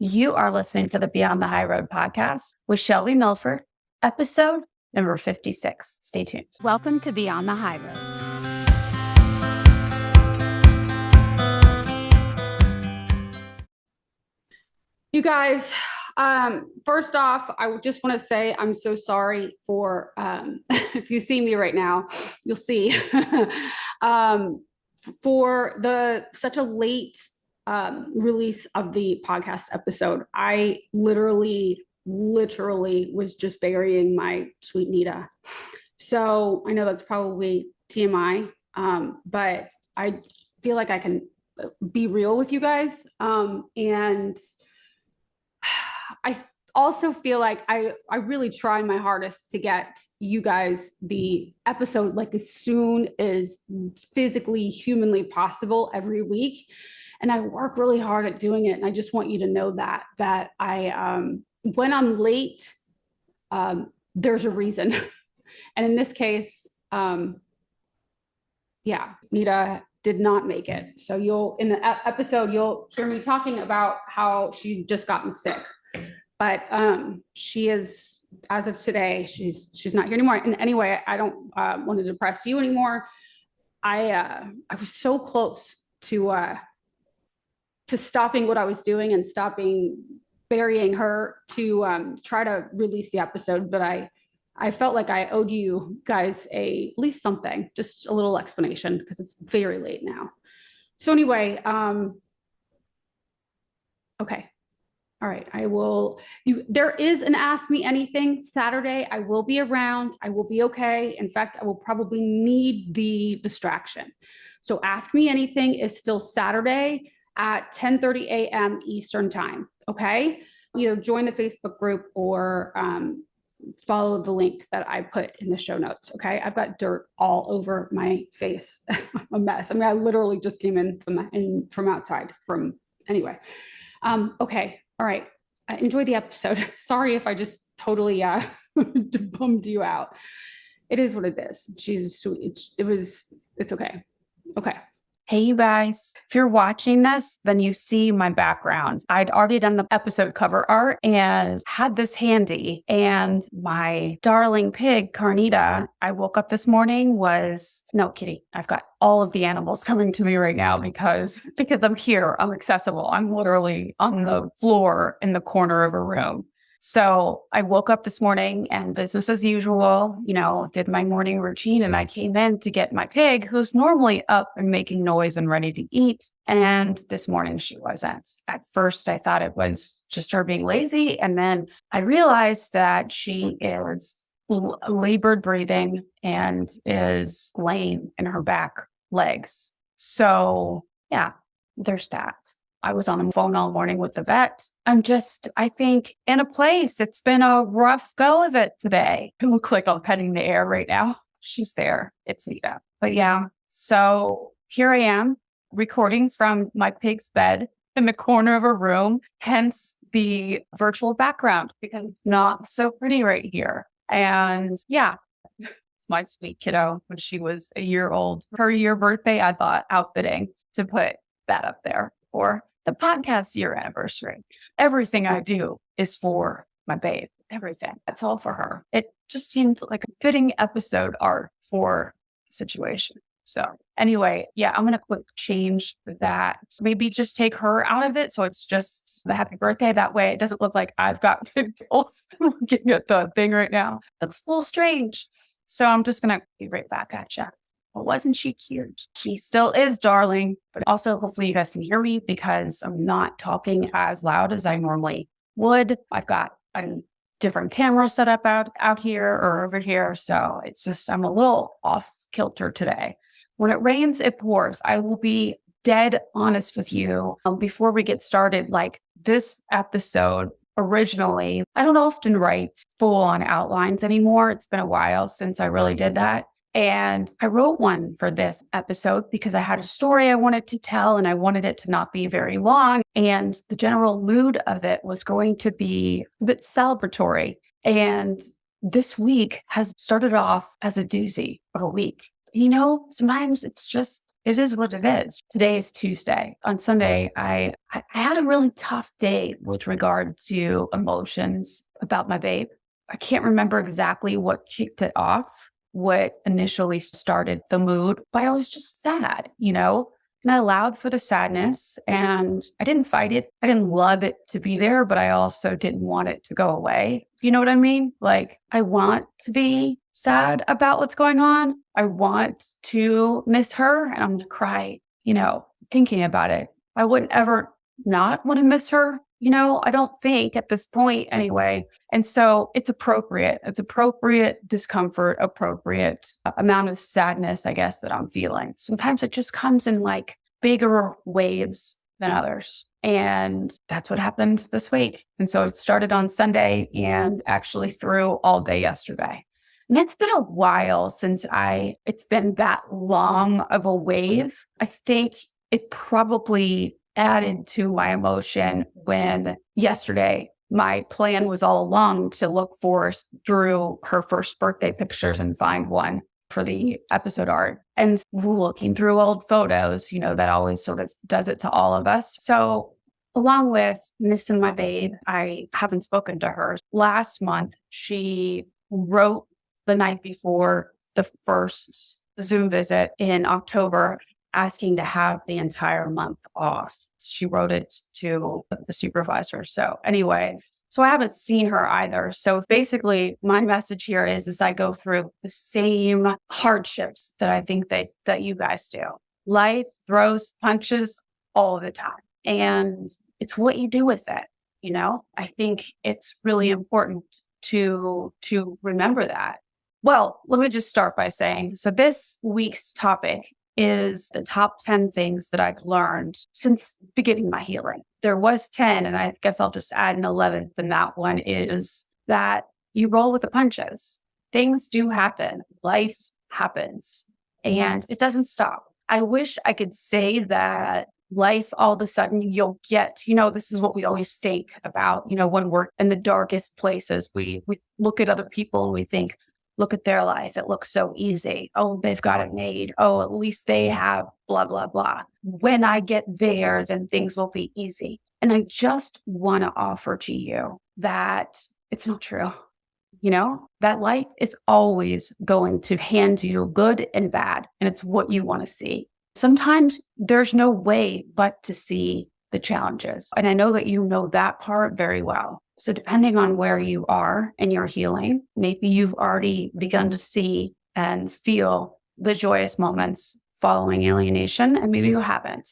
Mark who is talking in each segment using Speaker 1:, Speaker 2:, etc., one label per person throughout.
Speaker 1: You are listening to the Beyond the High Road podcast with Shelby Milford, episode number 56. Stay tuned. Welcome to Beyond the High Road.
Speaker 2: You guys, first off, I just want to say I'm so sorry for, if you see me right now, you'll see, for such a late release of the podcast episode. I literally was just burying my sweet Nita. So I know that's probably TMI, but I feel like I can be real with you guys. And I also feel like I really try my hardest to get you guys the episode like as soon as physically, humanly possible every week. And I work really hard at doing it. And I just want you to know that I, when I'm late, there's a reason. And in this case, Nita did not make it. So in the episode, you'll hear me talking about how she just gotten sick. But she is, as of today, she's not here anymore. And anyway, I don't want to depress you anymore. I was so close to stopping what I was doing and stopping burying her to try to release the episode. But I felt like I owed you guys at least something, just a little explanation, because it's very late now. So anyway, okay. All right, there is an Ask Me Anything Saturday. I will be around. I will be okay. In fact, I will probably need the distraction. So Ask Me Anything is still Saturday at 10:30 a.m. Eastern time, okay? Either join the Facebook group or follow the link that I put in the show notes, okay? I've got dirt all over my face, a mess. I mean, I literally just came in from outside anyway. Okay. All right. Enjoy the episode. Sorry if I just totally bummed you out. It is what it is. She's sweet. It's okay. Okay.
Speaker 1: Hey, you guys, if you're watching this, then you see my background. I'd already done the episode cover art and had this handy. And my darling pig, Carnita, I woke up this morning no, Kitty, I've got all of the animals coming to me right now because I'm here, I'm accessible. I'm literally on the floor in the corner of a room. So I woke up this morning and business as usual, did my morning routine, and I came in to get my pig, who's normally up and making noise and ready to eat. And this morning she wasn't. At first I thought it was just her being lazy. And then I realized that she is labored breathing and is lame in her back legs. So yeah, there's that. I was on the phone all morning with the vet. I think in a place. It's been a rough go of it today. It looks like I'm petting the air right now. She's there. It's Nita. But yeah, so here I am recording from my pig's bed in the corner of a room, hence the virtual background because it's not so pretty right here. And yeah, it's my sweet kiddo when she was a year old. Her year birthday, I thought outfitting to put that up there for the podcast year anniversary. Everything I do is for my babe. Everything. That's all for her. It just seemed like a fitting episode art for the situation. So anyway, yeah, I'm going to quick change that. Maybe just take her out of it. So it's just the happy birthday. That way it doesn't look like I've got pigtails looking at the thing right now. Looks a little strange. So I'm just going to be right back at you. Well, wasn't she cute? She still is, darling. But also, hopefully you guys can hear me because I'm not talking as loud as I normally would. I've got a different camera set up out here or over here. So it's just, I'm a little off kilter today. When it rains, it pours. I will be dead honest with you. Before we get started, like this episode, originally, I don't often write full on outlines anymore. It's been a while since I really did that. And I wrote one for this episode because I had a story I wanted to tell and I wanted it to not be very long. And the general mood of it was going to be a bit celebratory. And this week has started off as a doozy of a week. Sometimes it's just it is what it is. Today is Tuesday. On Sunday, I had a really tough day with regard to emotions about my babe. I can't remember exactly what kicked it off, what initially started the mood, but I was just sad, and I allowed for the sadness and I didn't fight it. I didn't love it to be there, but I also didn't want it to go away. You know what I mean? Like, I want to be sad about what's going on. I want to miss her and I'm going to cry, thinking about it. I wouldn't ever not want to miss her. I don't think at this point anyway. And so it's appropriate. It's appropriate discomfort, appropriate amount of sadness, I guess, that I'm feeling. Sometimes it just comes in like bigger waves than others. And that's what happened this week. And so it started on Sunday and actually through all day yesterday. And it's been a while since it's been that long of a wave. I think it probably added to my emotion when yesterday my plan was all along to look for Drew her first birthday pictures and find one for the episode art. And looking through old photos, that always sort of does it to all of us. So along with missing my babe, I haven't spoken to her. Last month, she wrote the night before the first Zoom visit in October, asking to have the entire month off. She wrote it to the supervisor. So anyway, I haven't seen her either. So basically my message here is I go through the same hardships that I think that you guys do. Life throws punches all the time. And it's what you do with it. I think it's really important to remember that. Well, let me just start by saying, so this week's topic is the top 10 things that I've learned since beginning my healing. There was 10, and I guess I'll just add an 11th, and that one is that you roll with the punches. Things do happen. Life happens, and it doesn't stop. I wish I could say that life, all of a sudden, you'll get, this is what we always think about, when we're in the darkest places. We look at other people and we think, look at their life. It looks so easy. Oh, they've got it made. Oh, at least they have blah, blah, blah. When I get there, then things will be easy. And I just want to offer to you that it's not true. That life is always going to hand you good and bad. And it's what you want to see. Sometimes there's no way but to see the challenges. And I know that you know that part very well. So depending on where you are in your healing, maybe you've already begun to see and feel the joyous moments following alienation, and maybe you haven't.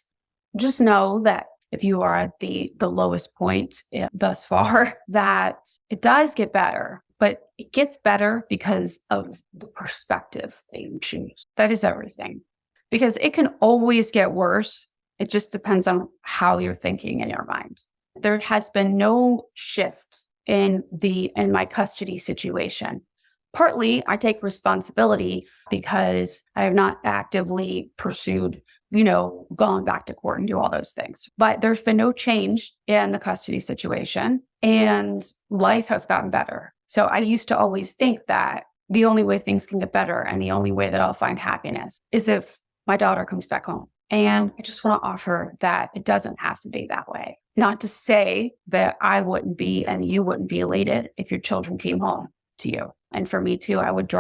Speaker 1: Just know that if you are at the lowest point thus far, that it does get better, but it gets better because of the perspective that you choose. That is everything. Because it can always get worse. It just depends on how you're thinking in your mind. There has been no shift in my custody situation. Partly, I take responsibility because I have not actively pursued, going back to court and do all those things. But there's been no change in the custody situation, and life has gotten better. So I used to always think that the only way things can get better and the only way that I'll find happiness is if my daughter comes back home. And I just want to offer that it doesn't have to be that way. Not to say that I wouldn't be and you wouldn't be elated if your children came home to you. And for me too, I would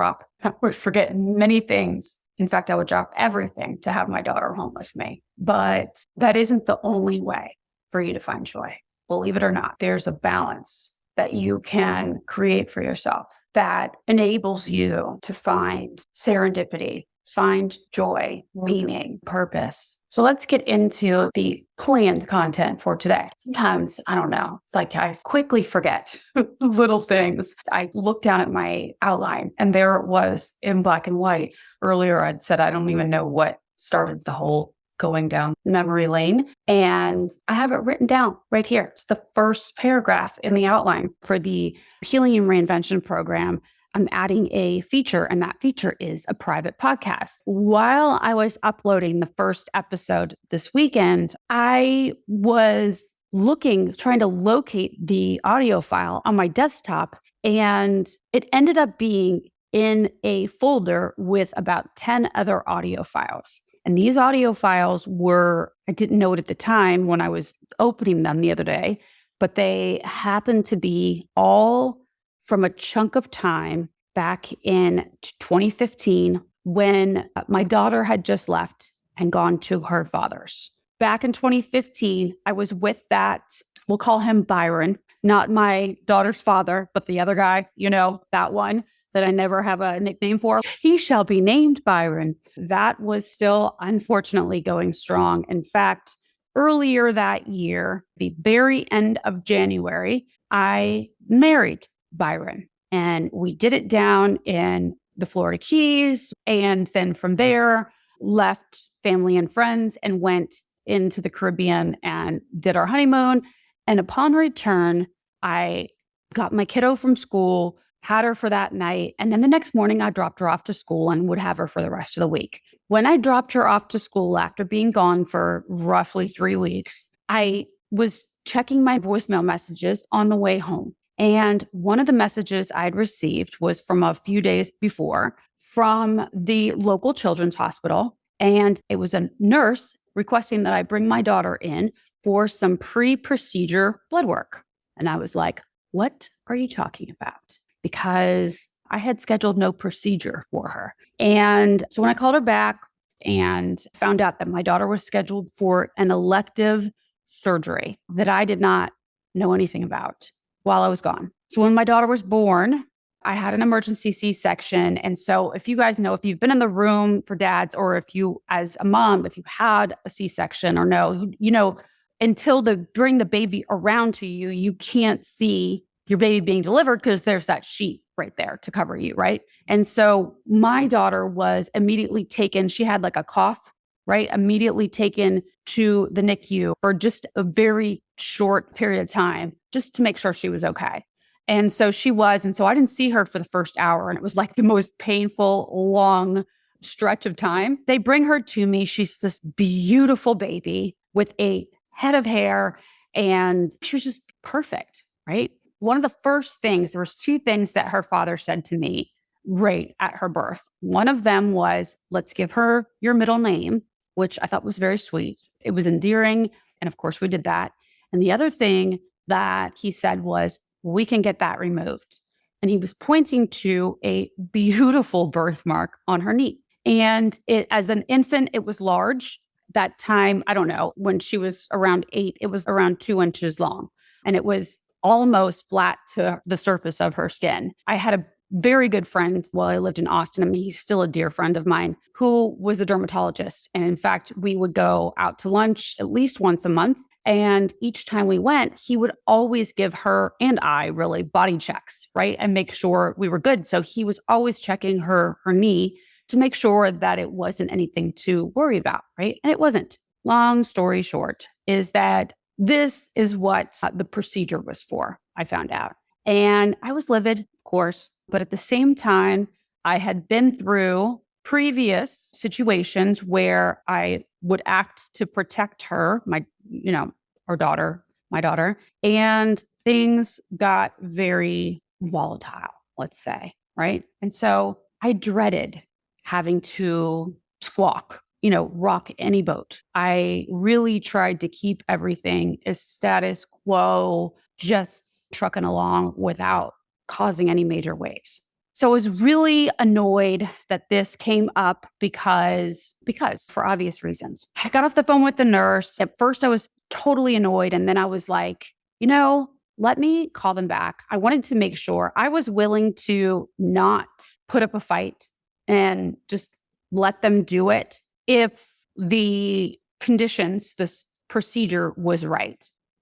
Speaker 1: forget many things. In fact, I would drop everything to have my daughter home with me. But that isn't the only way for you to find joy. Believe it or not, there's a balance that you can create for yourself that enables you to find serendipity, find joy, meaning, purpose. So let's get into the planned content for today. Sometimes, I don't know, it's like I quickly forget little things. I looked down at my outline and there it was in black and white. Earlier, I'd said I don't even know what started the whole going down memory lane. And I have it written down right here. It's the first paragraph in the outline for the Healing and Reinvention program. I'm adding a feature, and that feature is a private podcast. While I was uploading the first episode this weekend, I was trying to locate the audio file on my desktop, and it ended up being in a folder with about 10 other audio files. And these audio files were, I didn't know it at the time when I was opening them the other day, but they happened to be all from a chunk of time back in 2015 when my daughter had just left and gone to her father's. Back in 2015, I was with that, we'll call him Byron, not my daughter's father, but the other guy, that one that I never have a nickname for. He shall be named Byron. That was still, unfortunately, going strong. In fact, earlier that year, the very end of January, I married Byron. And we did it down in the Florida Keys. And then from there, left family and friends and went into the Caribbean and did our honeymoon. And upon return, I got my kiddo from school, had her for that night. And then the next morning, I dropped her off to school and would have her for the rest of the week. When I dropped her off to school after being gone for roughly 3 weeks, I was checking my voicemail messages on the way home. And one of the messages I'd received was from a few days before from the local children's hospital. And it was a nurse requesting that I bring my daughter in for some pre-procedure blood work. And I was like, what are you talking about? Because I had scheduled no procedure for her. And so when I called her back and found out that my daughter was scheduled for an elective surgery that I did not know anything about while I was gone. So when my daughter was born, I had an emergency C-section. And so if you guys know, if you've been in the room for dads, or if you, as a mom, if you had a C-section or no, until they bring the baby around to you, you can't see your baby being delivered because there's that sheet right there to cover you, right? And so my daughter was immediately taken. She had like a cough, right? Immediately taken to the NICU for just a very short period of time, just to make sure she was okay. And so she was. And so I didn't see her for the first hour. And it was like the most painful, long stretch of time. They bring her to me. She's this beautiful baby with a head of hair. And she was just perfect, right? One of the first things, there was 2 things that her father said to me right at her birth. One of them was, let's give her your middle name, which I thought was very sweet. It was endearing. And of course we did that. And the other thing that he said was, we can get that removed. And he was pointing to a beautiful birthmark on her knee. And it, as an infant, it was large. That time, I don't know, when she was around 8, it was around 2 inches long. And it was almost flat to the surface of her skin. I had a very good friend while I lived in Austin. I mean, he's still a dear friend of mine who was a dermatologist. And in fact, we would go out to lunch at least once a month. And each time we went, he would always give her and I really body checks, right? And make sure we were good. So he was always checking her knee to make sure that it wasn't anything to worry about, right? And it wasn't. Long story short is that this is what the procedure was for, I found out. And I was livid, of course, but at the same time, I had been through previous situations where I would act to protect her, my daughter, and things got very volatile, let's say, right? And so I dreaded having to squawk, rock any boat. I really tried to keep everything as status quo, just trucking along without causing any major waves. So I was really annoyed that this came up because for obvious reasons. I got off the phone with the nurse. At first I was totally annoyed. And then I was like, let me call them back. I wanted to make sure I was willing to not put up a fight and just let them do it if the conditions, this procedure was right?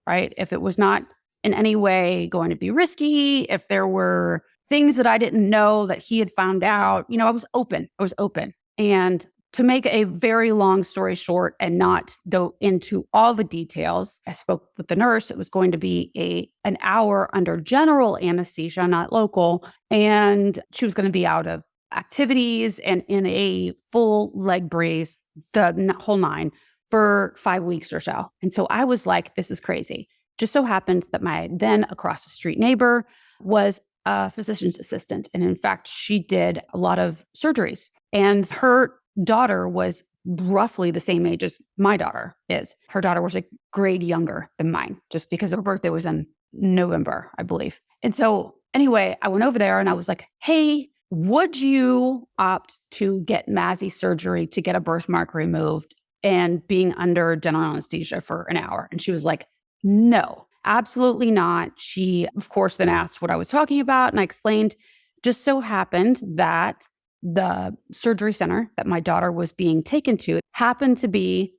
Speaker 1: If it was not in any way going to be risky, if there were things that I didn't know that he had found out, I was open. And to make a very long story short and not go into all the details, I spoke with the nurse. It was going to be an hour under general anesthesia, not local. And she was going to be out of activities and in a full leg brace, the whole 9, for 5 weeks or so. And so I was like, this is crazy. Just so happened that my then across the street neighbor was a physician's assistant. And in fact, she did a lot of surgeries. And her daughter was roughly the same age as my daughter is. Her daughter was a grade younger than mine, just because her birthday was in November, I believe. And so anyway, I went over there and I was like, hey, would you opt to get Mazzy surgery to get a birthmark removed and being under general anesthesia for an hour? And she was like, no, absolutely not. She, of course, then asked what I was talking about. And I explained, just so happened that the surgery center that my daughter was being taken to happened to be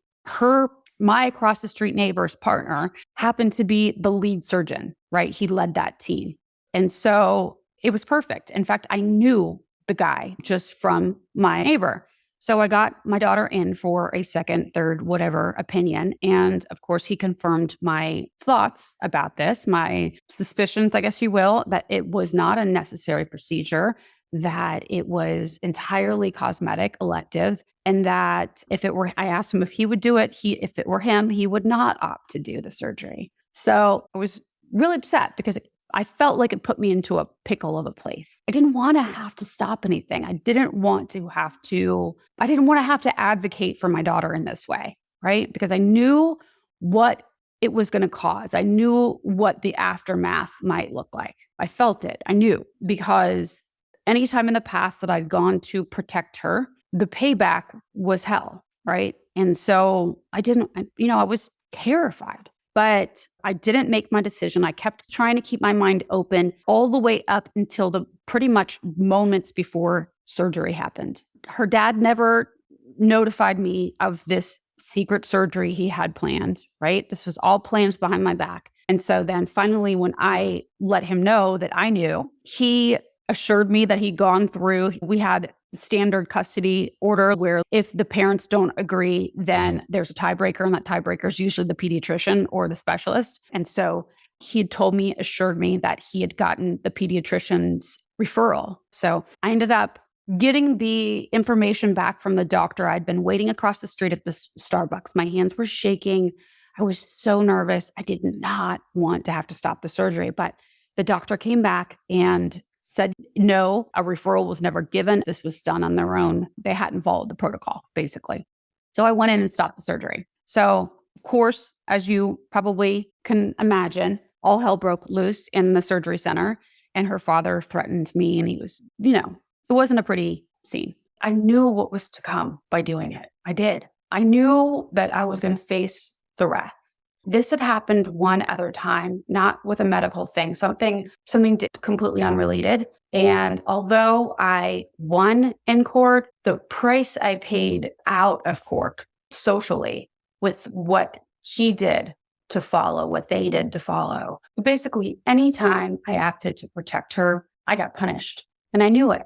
Speaker 1: my across the street neighbor's partner happened to be the lead surgeon, right? He led that team. And so it was perfect. In fact, I knew the guy just from my neighbor. So I got my daughter in for a second, third, whatever opinion. And of course, he confirmed my thoughts about this, my suspicions, I guess you will, that it was not a necessary procedure, that it was entirely cosmetic, elective, and that I asked him if he would do it. If it were him, he would not opt to do the surgery. So I was really upset because I felt like it put me into a pickle of a place. I didn't want to have to stop anything. I didn't want to have to advocate for my daughter in this way, right? Because I knew what it was going to cause. I knew what the aftermath might look like. I felt it. I knew, because anytime in the past that I'd gone to protect her, the payback was hell, right? And so I was terrified. But I didn't make my decision. I kept trying to keep my mind open all the way up until the pretty much moments before surgery happened. Her dad never notified me of this secret surgery he had planned, right? This was all plans behind my back. And so then finally, when I let him know that I knew, he assured me that he'd gone through. We had standard custody order where if the parents don't agree, then there's a tiebreaker, and that tiebreaker is usually the pediatrician or the specialist. And so he had assured me that he had gotten the pediatrician's referral. So I ended up getting the information back from the doctor. I'd been waiting across the street at this Starbucks. My hands were shaking. I was so nervous. I did not want to have to stop the surgery, but the doctor came back and said, no, a referral was never given. This was done on their own. They hadn't followed the protocol, basically. So I went in and stopped the surgery. So, of course, as you probably can imagine, all hell broke loose in the surgery center. And her father threatened me. And he was, it wasn't a pretty scene. I knew what was to come by doing it. I did. I knew that I was going to face the wrath. This had happened one other time, not with a medical thing, something completely unrelated. And although I won in court, the price I paid out of court socially with what he did to follow, what they did to follow. Basically, anytime I acted to protect her, I got punished. And I knew it.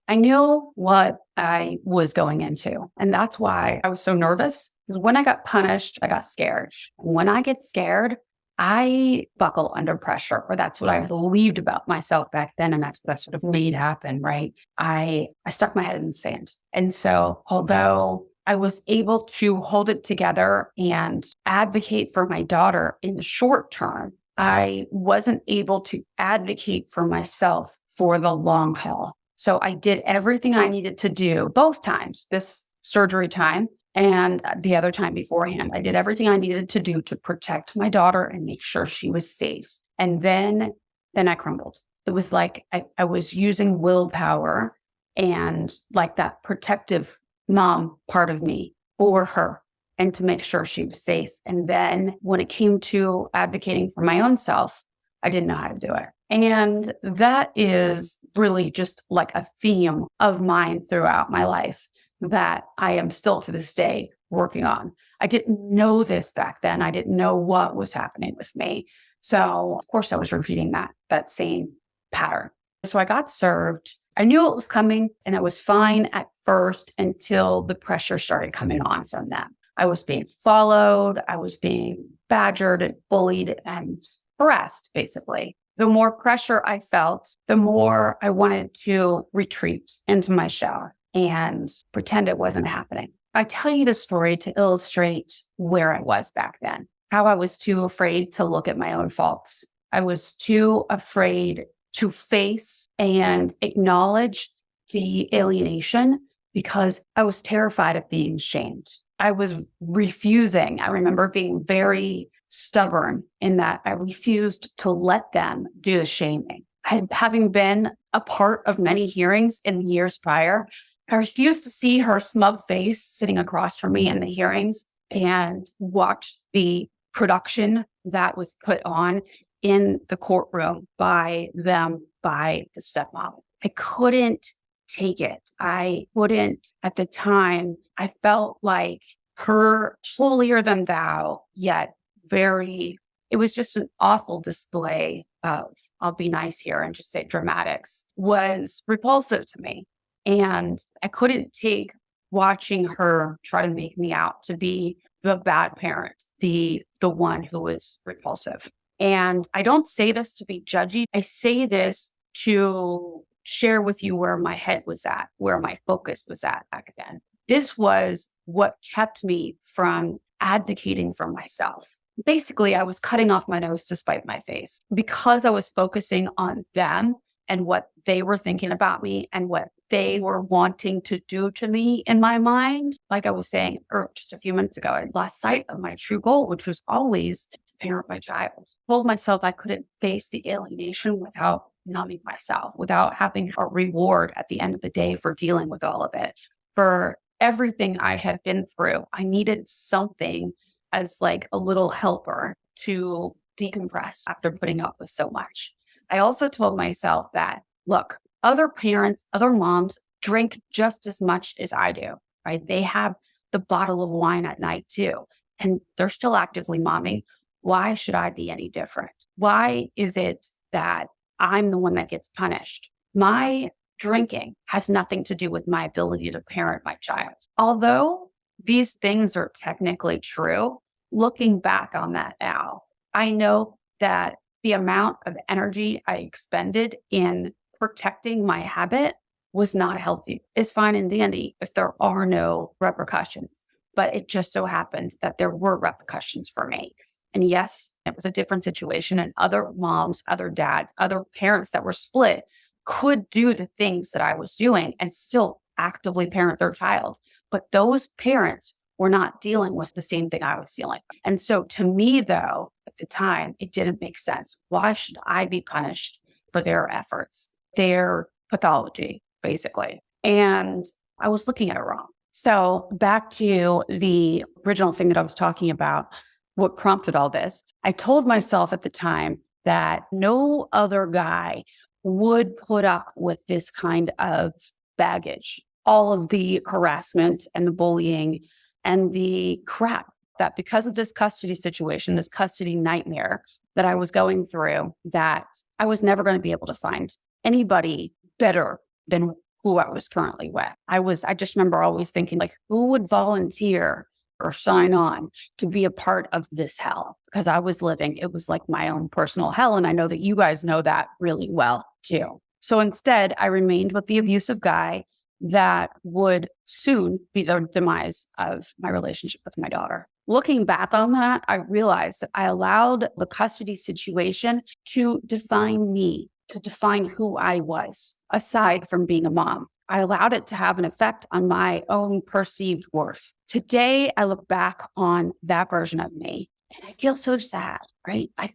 Speaker 1: I knew what I was going into. And that's why I was so nervous. When I got punished, I got scared. When I get scared, I buckle under pressure, or that's what I believed about myself back then. And that's what I sort of made happen, right? I stuck my head in the sand. And so although I was able to hold it together and advocate for my daughter in the short term, I wasn't able to advocate for myself for the long haul. So I did everything I needed to do both times, this surgery time and the other time beforehand. I did everything I needed to do to protect my daughter and make sure she was safe. And then I crumbled. It was like I was using willpower and like that protective mom part of me for her and to make sure she was safe. And then when it came to advocating for my own self, I didn't know how to do it. And that is really just like a theme of mine throughout my life that I am still to this day working on. I didn't know this back then. I didn't know what was happening with me. So of course I was repeating that same pattern. So I got served. I knew it was coming and it was fine at first until the pressure started coming on from them. I was being followed. I was being badgered and bullied and harassed, basically. The more pressure I felt, the more I wanted to retreat into my shell and pretend it wasn't happening. I tell you this story to illustrate where I was back then, how I was too afraid to look at my own faults. I was too afraid to face and acknowledge the alienation, because I was terrified of being shamed. I was refusing. I remember being very stubborn in that I refused to let them do the shaming. Having been a part of many hearings in the years prior, I refused to see her smug face sitting across from me in the hearings and watch the production that was put on in the courtroom by them, by the stepmom. I couldn't take it. I wouldn't, at the time, I felt like her holier than thou, yet it was just an awful display of, I'll be nice here and just say dramatics, was repulsive to me. And I couldn't take watching her try to make me out to be the bad parent, the one who was repulsive. And I don't say this to be judgy. I say this to share with you where my head was at, where my focus was at back then. This was what kept me from advocating for myself. Basically, I was cutting off my nose to spite my face because I was focusing on them and what they were thinking about me and what they were wanting to do to me in my mind. Like I was saying just a few minutes ago, I lost sight of my true goal, which was always to parent my child. I told myself I couldn't face the alienation without numbing myself, without having a reward at the end of the day for dealing with all of it. For everything I had been through, I needed something as like a little helper to decompress after putting up with so much. I also told myself that, look, other parents, other moms drink just as much as I do, right? They have the bottle of wine at night too, and they're still actively momming. Why should I be any different? Why is it that I'm the one that gets punished? My drinking has nothing to do with my ability to parent my child. Although these things are technically true, looking back on that now, I know that the amount of energy I expended in protecting my habit was not healthy. It's fine and dandy if there are no repercussions, but it just so happened that there were repercussions for me. And yes, it was a different situation, and other moms, other dads, other parents that were split could do the things that I was doing and still actively parent their child. But those parents were not dealing with the same thing I was dealing with. And so to me, though, at the time, it didn't make sense. Why should I be punished for their efforts, their pathology, basically? And I was looking at it wrong. So back to the original thing that I was talking about, what prompted all this, I told myself at the time that no other guy would put up with this kind of baggage, all of the harassment and the bullying and the crap that because of this custody situation, this custody nightmare that I was going through, that I was never going to be able to find anybody better than who I was currently with. I just remember always thinking, like, who would volunteer or sign on to be a part of this hell? Because I was living, it was like my own personal hell. And I know that you guys know that really well too. So instead, I remained with the abusive guy that would soon be the demise of my relationship with my daughter. Looking back on that, I realized that I allowed the custody situation to define me, to define who I was, aside from being a mom. I allowed it to have an effect on my own perceived worth. Today, I look back on that version of me and I feel so sad, right? I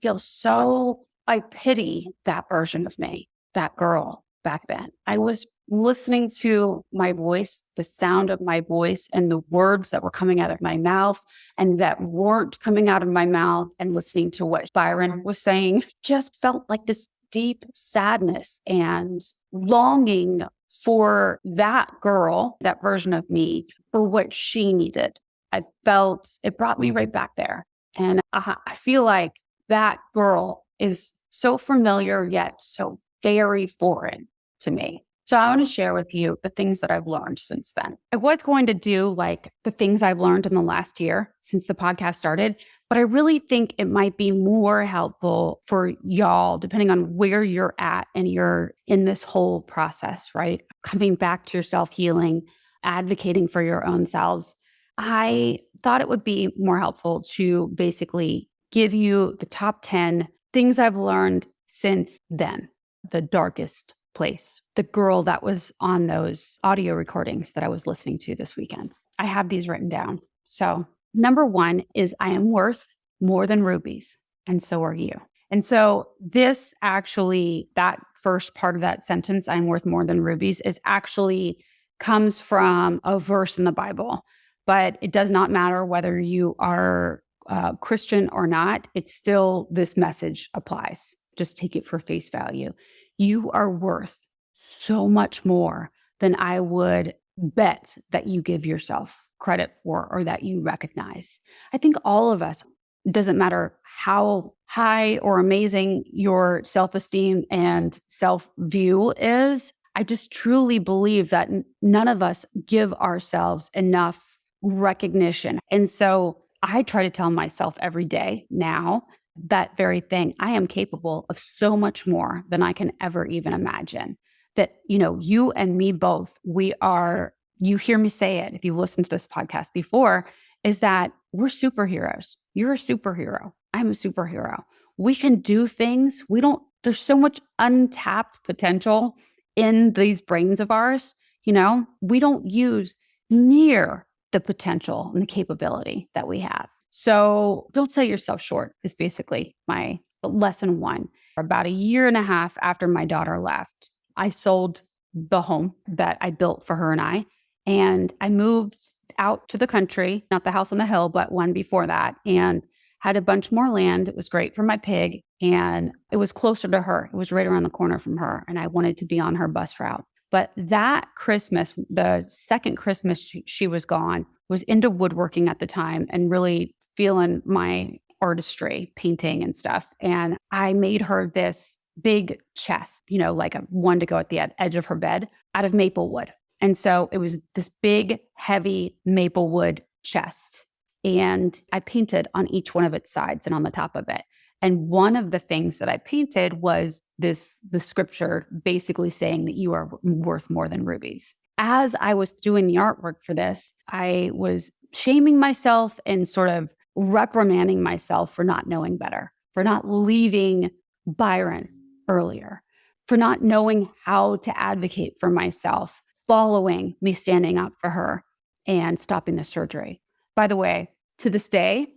Speaker 1: pity that version of me, that girl back then. I was listening to my voice, the sound of my voice and the words that were coming out of my mouth and that weren't coming out of my mouth, and listening to what Byron was saying, just felt like this deep sadness and longing for that girl, that version of me, for what she needed. I felt it brought me right back there. And I feel like that girl is so familiar, yet so very foreign to me. So I want to share with you the things that I've learned since then. I was going to do like the things I've learned in the last year since the podcast started, but I really think it might be more helpful for y'all, depending on where you're at and you're in this whole process, right? Coming back to your self-healing, advocating for your own selves. I thought it would be more helpful to basically give you the top 10 things I've learned since then, the darkest place. The girl that was on those audio recordings that I was listening to this weekend. I have these written down. So number one is I am worth more than rubies, and so are you. And so this actually, that first part of that sentence, I'm worth more than rubies, is actually comes from a verse in the Bible. But it does not matter whether you are Christian or not. It's still, this message applies. Just take it for face value. You are worth so much more than I would bet that you give yourself credit for or that you recognize. I think all of us, doesn't matter how high or amazing your self-esteem and self-view is, I just truly believe that none of us give ourselves enough recognition. And so I try to tell myself every day now that very thing. I am capable of so much more than I can ever even imagine. That, you and me both, we are, you hear me say it if you've listened to this podcast before, is that we're superheroes. You're a superhero. I'm a superhero. We can do things. There's so much untapped potential in these brains of ours. We don't use near the potential and the capability that we have. So don't sell yourself short is basically my lesson one. About a year and a half after my daughter left, I sold the home that I built for her and I moved out to the country, not the house on the hill, but one before that, and had a bunch more land. It was great for my pig, and it was closer to her. It was right around the corner from her, and I wanted to be on her bus route. But that Christmas, the second Christmas she was gone, was into woodworking at the time and really feeling my artistry, painting and stuff. And I made her this big chest, like a one to go at the edge of her bed out of maple wood. And so it was this big, heavy maple wood chest. And I painted on each one of its sides and on the top of it. And one of the things that I painted was the scripture basically saying that you are worth more than rubies. As I was doing the artwork for this, I was shaming myself and sort of reprimanding myself for not knowing better, for not leaving Byron earlier, for not knowing how to advocate for myself, following me standing up for her and stopping the surgery. By the way, to this day,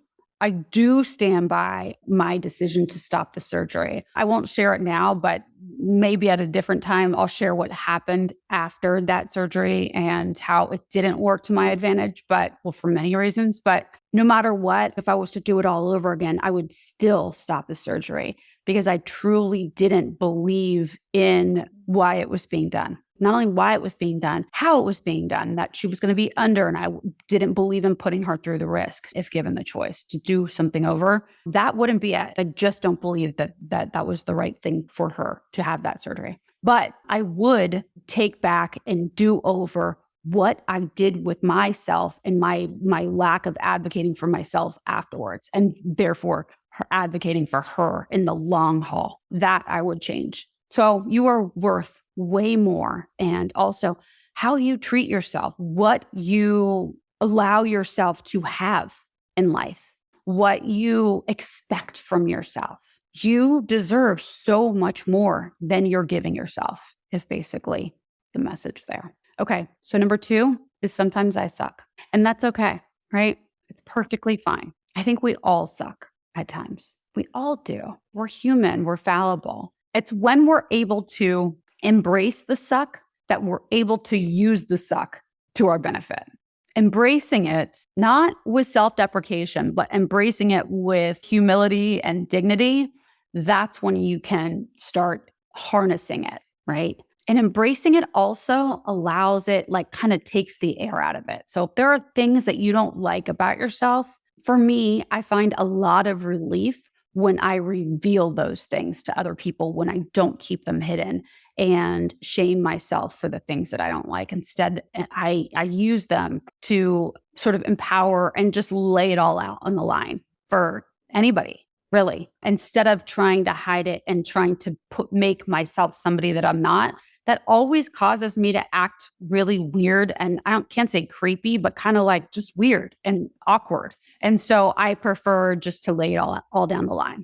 Speaker 1: I do stand by my decision to stop the surgery. I won't share it now, but maybe at a different time, I'll share what happened after that surgery and how it didn't work to my advantage, for many reasons. But no matter what, if I was to do it all over again, I would still stop the surgery because I truly didn't believe in why it was being done. Not only why it was being done, how it was being done, that she was going to be under, and I didn't believe in putting her through the risks if given the choice to do something over. That wouldn't be it. I just don't believe that was the right thing for her to have that surgery. But I would take back and do over what I did with myself and my lack of advocating for myself afterwards, and therefore her advocating for her in the long haul. That I would change. So you are worth way more. And also how you treat yourself, what you allow yourself to have in life, what you expect from yourself. You deserve so much more than you're giving yourself is basically the message there. Okay. So number two is sometimes I suck, and that's okay, right? It's perfectly fine. I think we all suck at times. We all do. We're human. We're fallible. It's when we're able to embrace the suck that we're able to use the suck to our benefit. Embracing it, not with self-deprecation, but embracing it with humility and dignity, that's when you can start harnessing it, right? And embracing it also allows it, kind of takes the air out of it. So if there are things that you don't like about yourself, for me, I find a lot of relief when I reveal those things to other people, when I don't keep them hidden and shame myself for the things that I don't like. Instead, I use them to sort of empower and just lay it all out on the line for anybody, really. Instead of trying to hide it and trying to make myself somebody that I'm not, that always causes me to act really weird. And I can't say creepy, but kind of like just weird and awkward. And so I prefer just to lay it all down the line.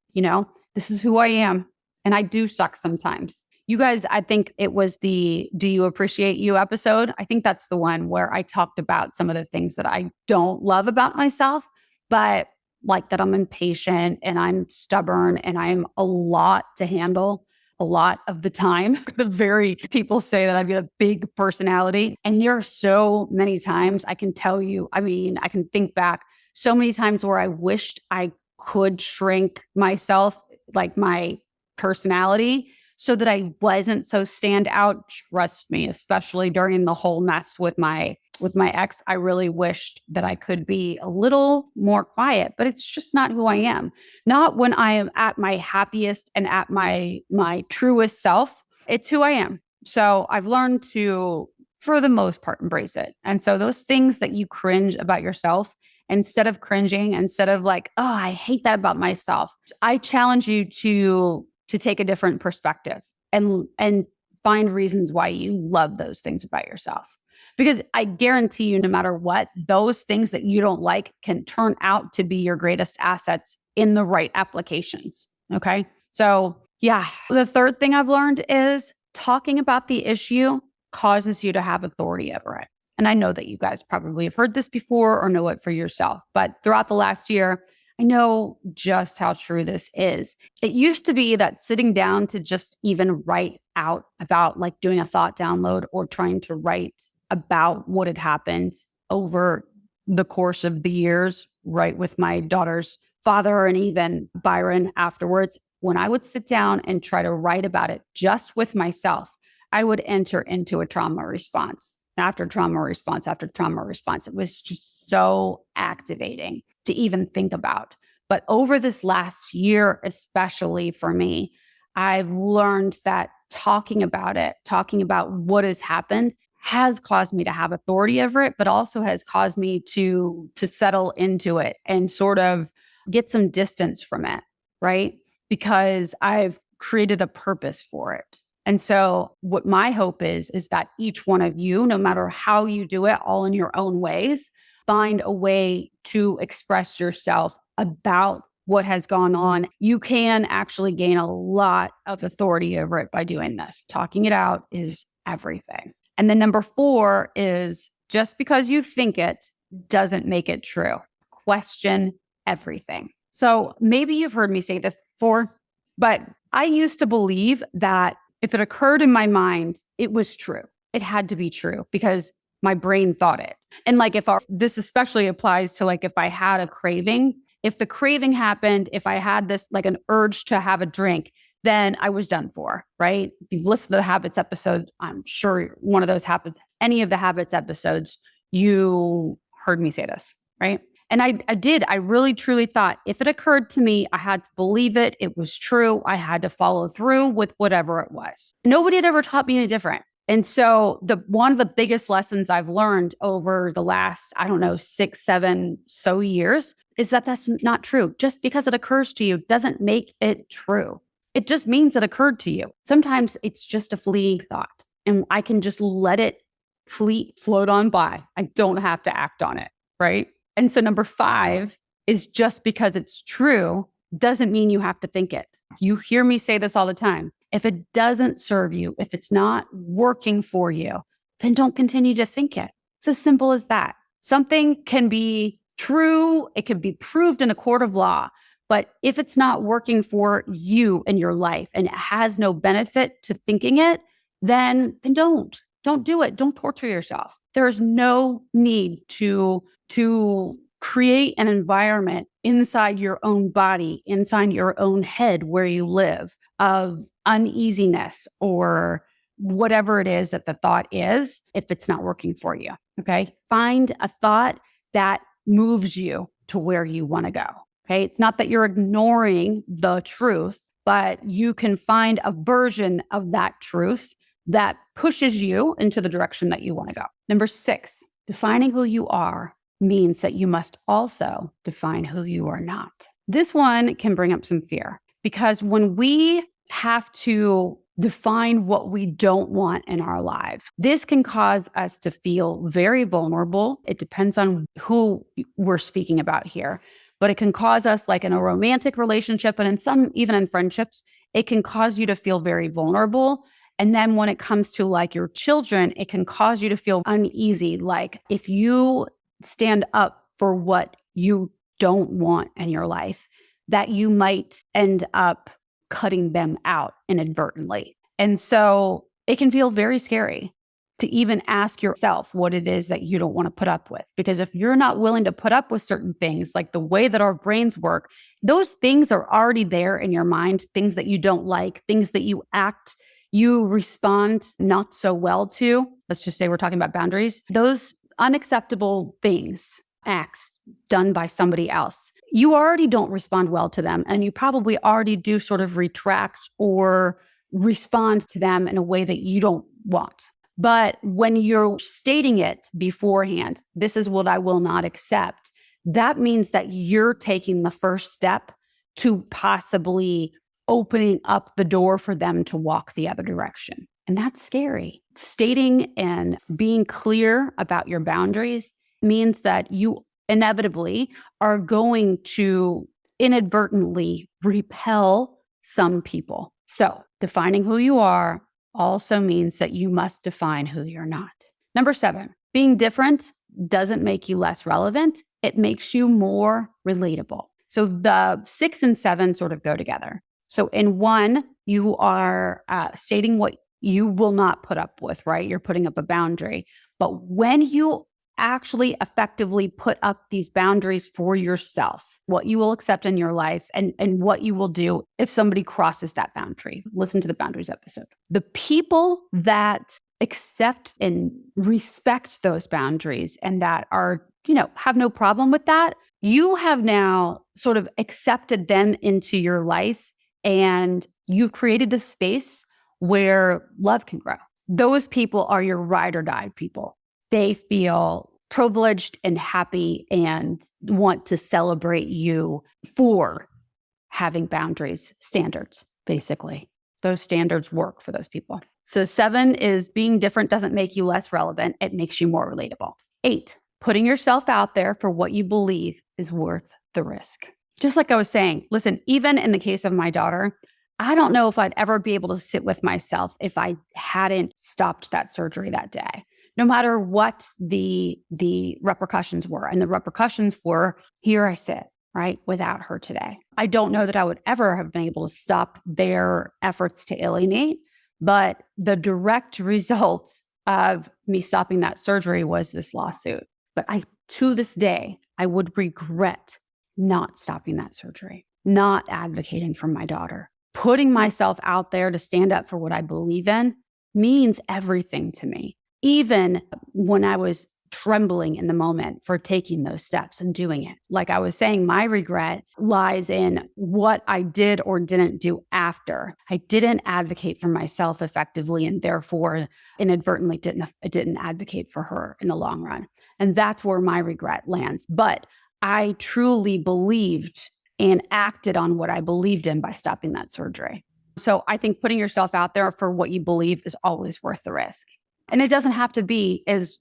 Speaker 1: This is who I am. And I do suck sometimes. You guys, I think it was the Do You Appreciate You episode. I think that's the one where I talked about some of the things that I don't love about myself, but like that I'm impatient and I'm stubborn and I'm a lot to handle a lot of the time. The very people say that I've got a big personality. And there are so many times I can tell you, I mean, I can think back so many times where I wished I could shrink myself, like my personality, so that I wasn't so stand out. Trust me, especially during the whole mess with my ex, I really wished that I could be a little more quiet, but it's just not who I am. Not when I am at my happiest and at my truest self. It's who I am. So I've learned to, for the most part, embrace it. And so those things that you cringe about yourself, instead of cringing, instead of like, oh, I hate that about myself, I challenge you to take a different perspective and find reasons why you love those things about yourself. Because I guarantee you, no matter what, those things that you don't like can turn out to be your greatest assets in the right applications. Okay. So yeah, the third thing I've learned is talking about the issue causes you to have authority over it. And I know that you guys probably have heard this before or know it for yourself, but throughout the last year, I know just how true this is. It used to be that sitting down to just even write out about like doing a thought download or trying to write about what had happened over the course of the years, right, with my daughter's father and even Byron afterwards, when I would sit down and try to write about it just with myself, I would enter into a trauma response after trauma response after trauma response. It was just so activating to even think about. But over this last year, especially for me, I've learned that talking about it, talking about what has happened, has caused me to have authority over it, but also has caused me to settle into it and sort of get some distance from it, right? Because I've created a purpose for it. And so what my hope is that each one of you, no matter how you do it, all in your own ways, find a way to express yourself about what has gone on. You can actually gain a lot of authority over it by doing this. Talking it out is everything. And then number 4 is just because you think it doesn't make it true. Question everything. So maybe you've heard me say this before, but I used to believe that if it occurred in my mind, it was true. It had to be true because my brain thought it. And like this especially applies to like if I had a craving, if the craving happened, if I had this like an urge to have a drink, then I was done for, right? If you've listened to the habits episode, I'm sure one of those habits, any of the habits episodes, you heard me say this, right? And I really truly thought if it occurred to me, I had to believe it. It was true. I had to follow through with whatever it was. Nobody had ever taught me any different. And so one of the biggest lessons I've learned over the last, 6, 7 so years is that that's not true. Just because it occurs to you doesn't make it true. It just means it occurred to you. Sometimes it's just a fleeting thought and I can just let it float on by. I don't have to act on it, right? And so number 5 is just because it's true doesn't mean you have to think it. You hear me say this all the time. If it doesn't serve you, if it's not working for you, then don't continue to think it. It's as simple as that. Something can be true. It can be proved in a court of law. But if it's not working for you in your life and it has no benefit to thinking it, then don't do it. Don't torture yourself. There is no need to create an environment inside your own body, inside your own head where you live of uneasiness or whatever it is that the thought is, if it's not working for you. Okay. Find a thought that moves you to where you want to go. Okay. It's not that you're ignoring the truth, but you can find a version of that truth that pushes you into the direction that you want to go. Number 6, defining who you are means that you must also define who you are not. This one can bring up some fear because when we have to define what we don't want in our lives, this can cause us to feel very vulnerable. It depends on who we're speaking about here, but it can cause us, like in a romantic relationship and in some, even in friendships, it can cause you to feel very vulnerable And then when it comes to like your children, it can cause you to feel uneasy. Like if you stand up for what you don't want in your life, that you might end up cutting them out inadvertently. And so it can feel very scary to even ask yourself what it is that you don't want to put up with. Because if you're not willing to put up with certain things, like the way that our brains work, those things are already there in your mind, things that you don't like, things that you respond not so well to. Let's just say we're talking about boundaries. Those unacceptable things, acts done by somebody else, you already don't respond well to them. And you probably already do sort of retract or respond to them in a way that you don't want. But when you're stating it beforehand, this is what I will not accept, that means that you're taking the first step to possibly opening up the door for them to walk the other direction. And that's scary. Stating and being clear about your boundaries means that you inevitably are going to inadvertently repel some people. So defining who you are also means that you must define who you're not. Number 7, being different doesn't make you less relevant. It makes you more relatable. So the 6 and 7 sort of go together. So in 1, you are stating what you will not put up with, right? You're putting up a boundary. But when you actually effectively put up these boundaries for yourself, what you will accept in your life and what you will do if somebody crosses that boundary. Listen to the boundaries episode. The people that accept and respect those boundaries and that are, have no problem with that, you have now sort of accepted them into your life and you've created a space where love can grow. Those people are your ride or die people. They feel privileged and happy and want to celebrate you for having boundaries, standards, basically. Those standards work for those people. So 7 is being different doesn't make you less relevant. It makes you more relatable. 8, putting yourself out there for what you believe is worth the risk. Just like I was saying, listen, even in the case of my daughter, I don't know if I'd ever be able to sit with myself if I hadn't stopped that surgery that day. No matter what the repercussions were. And the repercussions were, here I sit, right, without her today. I don't know that I would ever have been able to stop their efforts to alienate, but the direct result of me stopping that surgery was this lawsuit. But to this day, I would regret not stopping that surgery, not advocating for my daughter. Putting myself out there to stand up for what I believe in means everything to me. Even when I was trembling in the moment for taking those steps and doing it. Like I was saying, my regret lies in what I did or didn't do after. I didn't advocate for myself effectively and therefore inadvertently didn't advocate for her in the long run. And that's where my regret lands. But I truly believed and acted on what I believed in by stopping that surgery. So I think putting yourself out there for what you believe is always worth the risk. And it doesn't have to be as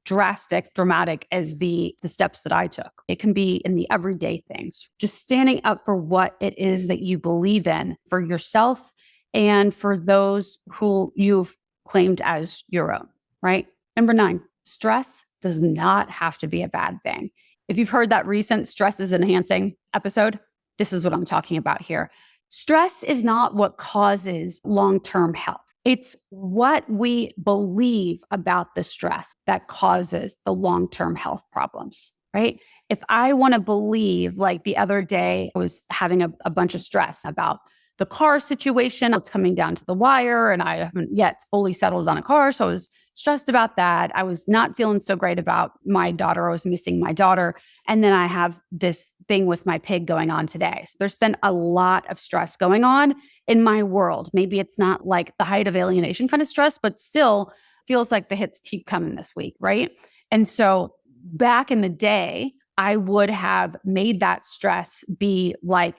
Speaker 1: dramatic as the steps that I took. It can be in the everyday things, just standing up for what it is that you believe in for yourself and for those who you've claimed as your own, right? Number 9, stress does not have to be a bad thing. If you've heard that recent stress is enhancing episode, this is what I'm talking about here. Stress is not what causes long-term health. It's what we believe about the stress that causes the long-term health problems, right? If I want to believe, like the other day, I was having a bunch of stress about the car situation. It's coming down to the wire and I haven't yet fully settled on a car. So I was stressed about that. I was not feeling so great about my daughter. I was missing my daughter. And then I have this thing with my pig going on today. So there's been a lot of stress going on in my world. Maybe it's not like the height of alienation kind of stress, but still feels like the hits keep coming this week, right? And so back in the day, I would have made that stress be like,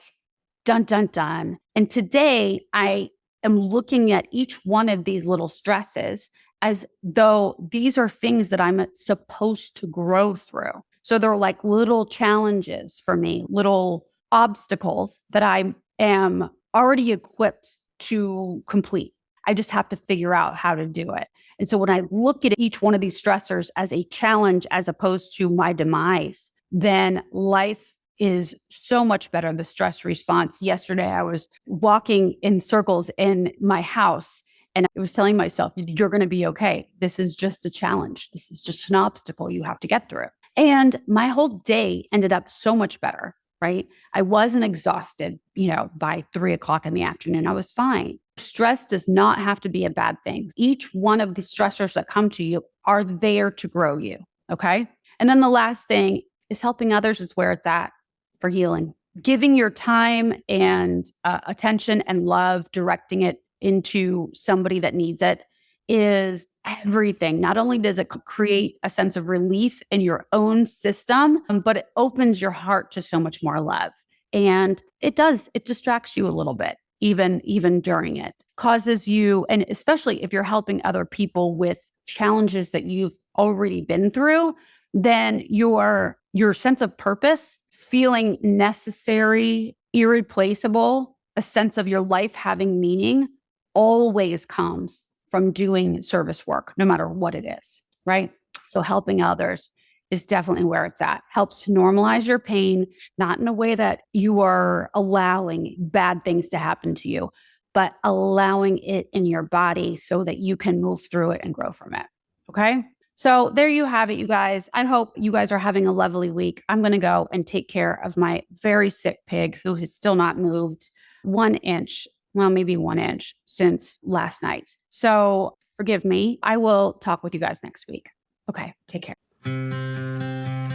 Speaker 1: dun, dun, dun. And today I am looking at each one of these little stresses as though these are things that I'm supposed to grow through. So they're like little challenges for me, little obstacles that I am already equipped to complete. I just have to figure out how to do it. And so when I look at each one of these stressors as a challenge as opposed to my demise, then life is so much better. The stress response. Yesterday, I was walking in circles in my house and I was telling myself, you're going to be okay. This is just a challenge. This is just an obstacle you have to get through. And my whole day ended up so much better, right? I wasn't exhausted, by 3:00 in the afternoon. I was fine. Stress does not have to be a bad thing. Each one of the stressors that come to you are there to grow you. Okay. And then the last thing is helping others is where it's at for healing. Giving your time and attention and love, directing it into somebody that needs it is everything. Not only does it create a sense of release in your own system, but it opens your heart to so much more love. And it distracts you a little bit, even during it. Causes you, and especially if you're helping other people with challenges that you've already been through, then your sense of purpose, feeling necessary, irreplaceable, a sense of your life having meaning always comes from doing service work, no matter what it is, right? So helping others is definitely where it's at. Helps to normalize your pain, not in a way that you are allowing bad things to happen to you, but allowing it in your body so that you can move through it and grow from it. Okay. So there you have it, you guys. I hope you guys are having a lovely week. I'm going to go and take care of my very sick pig who has still not moved 1 inch. Well, maybe 1 inch since last night. So forgive me. I will talk with you guys next week. Okay, take care.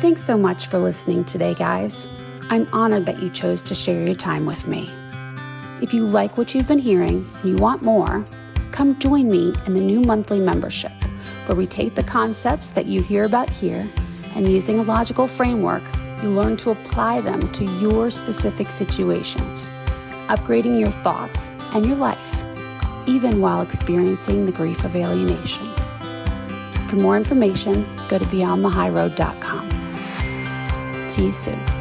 Speaker 1: Thanks so much for listening today, guys. I'm honored that you chose to share your time with me. If you like what you've been hearing and you want more, come join me in the new monthly membership, where we take the concepts that you hear about here and using a logical framework, you learn to apply them to your specific situations, upgrading your thoughts and your life, even while experiencing the grief of alienation. For more information, go to beyondthehighroad.com. See you soon.